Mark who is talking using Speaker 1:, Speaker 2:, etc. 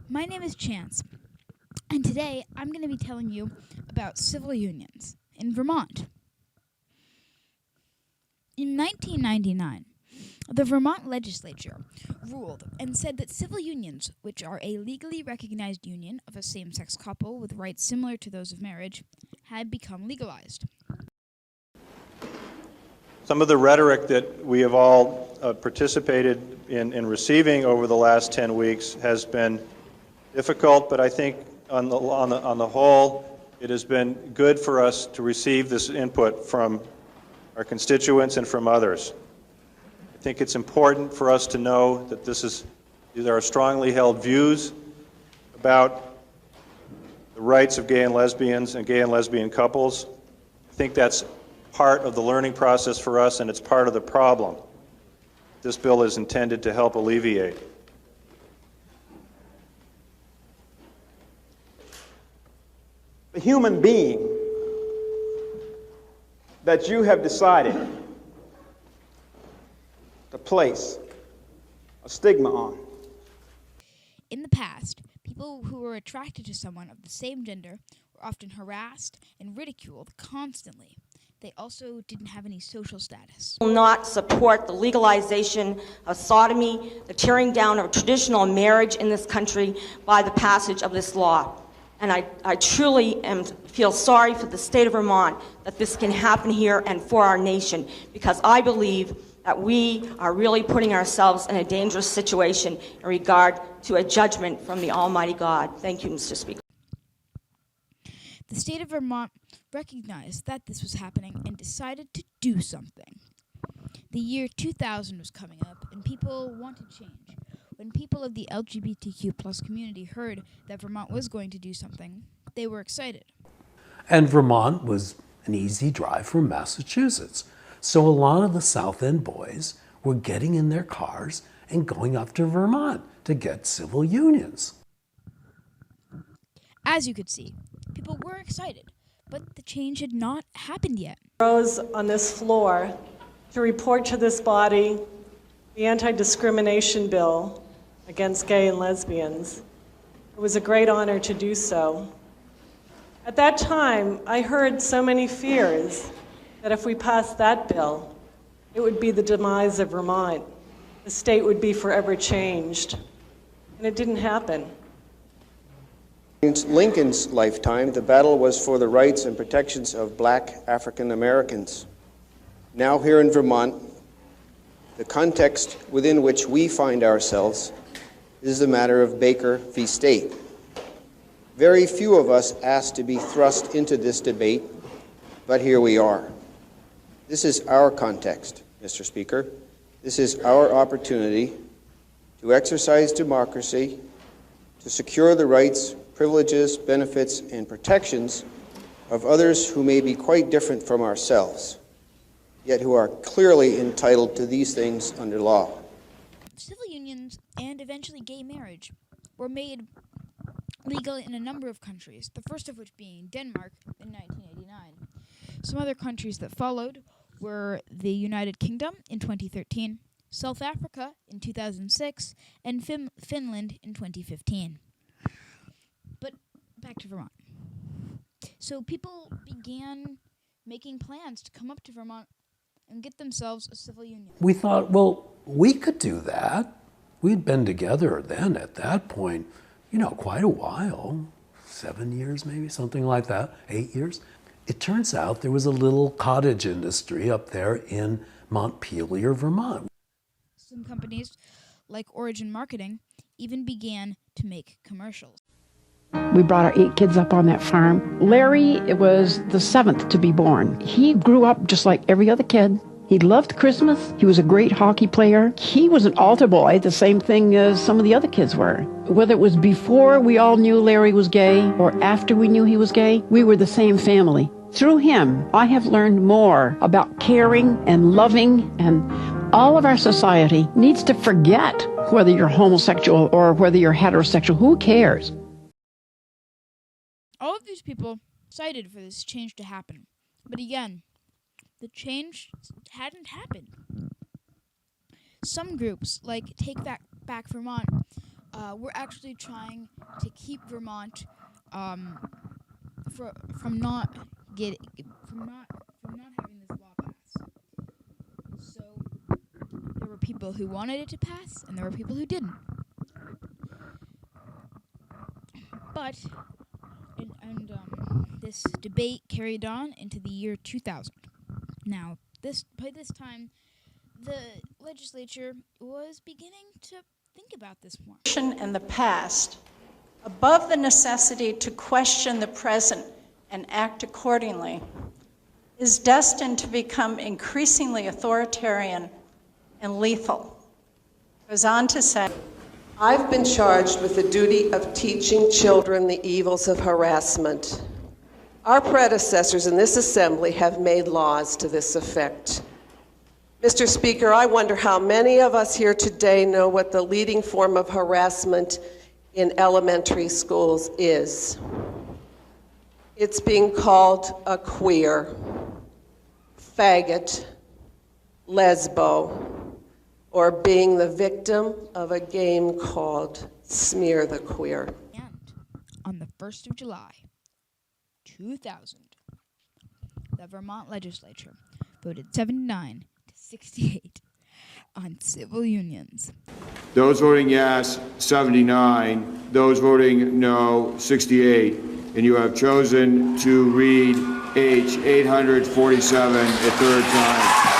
Speaker 1: My name is Chance, and today I'm going to be telling you about civil unions in Vermont. In 1999, the Vermont legislature ruled and said that civil unions, which are a legally recognized union of a same-sex couple with rights similar to those of marriage, had become legalized.
Speaker 2: Some of the rhetoric that we have all participated in receiving over the last 10 weeks has been difficult, but I think on the whole, it has been good for us to receive this input from our constituents and from others. I think it's important for us to know that these are strongly held views about the rights of gay and lesbian couples. I think that's part of the learning process for us, and it's part of the problem this bill is intended to help alleviate.
Speaker 3: The human being that you have decided to place a stigma on.
Speaker 1: In the past, people who were attracted to someone of the same gender were often harassed and ridiculed constantly. They also didn't have any social status.
Speaker 4: Will not support the legalization of sodomy, the tearing down of traditional marriage in this country by the passage of this law. And I truly feel sorry for the state of Vermont that this can happen here and for our nation, because I believe that we are really putting ourselves in a dangerous situation in regard to a judgment from the Almighty God. Thank you, Mr. Speaker.
Speaker 1: The state of Vermont recognized that this was happening and decided to do something. The year 2000 was coming up, and people wanted change. When people of the LGBTQ+ community heard that Vermont was going to do something, they were excited.
Speaker 5: And Vermont was an easy drive from Massachusetts. So a lot of the South End boys were getting in their cars and going up to Vermont to get civil unions.
Speaker 1: As you could see, people were excited, but the change had not happened yet.
Speaker 6: Rose on this floor to report to this body the anti-discrimination bill against gay and lesbians. It was a great honor to do so. At that time, I heard so many fears that if we passed that bill, it would be the demise of Vermont. The state would be forever changed. And it didn't happen.
Speaker 7: In Lincoln's lifetime, the battle was for the rights and protections of Black African Americans. Now here in Vermont, the context within which we find ourselves is the matter of Baker v. State. Very few of us asked to be thrust into this debate, but here we are. This is our context, Mr. Speaker. This is our opportunity to exercise democracy, to secure the rights, privileges, benefits, and protections of others who may be quite different from ourselves, yet who are clearly entitled to these things under law.
Speaker 1: Civil unions and eventually gay marriage were made legal in a number of countries, the first of which being Denmark in 1989. Some other countries that followed were the United Kingdom in 2013, South Africa in 2006, and Finland in 2015. But back to Vermont. So people began making plans to come up to Vermont and get themselves a civil union.
Speaker 5: We thought, well, we could do that. We'd been together then at that point, quite a while, 7 years maybe, something like that, 8 years. It turns out there was a little cottage industry up there in Montpelier, Vermont.
Speaker 1: Some companies, like Origin Marketing, even began to make commercials.
Speaker 8: We brought our 8 kids up on that farm. Larry was the 7th to be born. He grew up just like every other kid. He loved Christmas. He was a great hockey player. He was an altar boy, the same thing as some of the other kids were. Whether it was before we all knew Larry was gay or after we knew he was gay, we were the same family. Through him, I have learned more about caring and loving, and all of our society needs to forget whether you're homosexual or whether you're heterosexual. Who cares?
Speaker 1: All of these people excited for this change to happen. But again, the change hadn't happened. Some groups, like Take Back Vermont, we're actually trying to keep Vermont from not having this law passed. So there were people who wanted it to pass, and there were people who didn't. But this debate carried on into the year 2000. Now, by this time, the legislature was beginning to think about this more.
Speaker 9: And the past, above the necessity to question the present and act accordingly, is destined to become increasingly authoritarian and lethal. Goes on to say,
Speaker 10: I've been charged with the duty of teaching children the evils of harassment. Our predecessors in this assembly have made laws to this effect. Mr. Speaker, I wonder how many of us here today know what the leading form of harassment in elementary schools is. It's being called a queer, faggot, lesbo, or being the victim of a game called Smear the Queer.
Speaker 1: And on the 1st of July, 2000, the Vermont legislature voted 79 to 68 on civil unions.
Speaker 11: Those voting yes, 79. Those voting no, 68. And you have chosen to read H 847 a third time.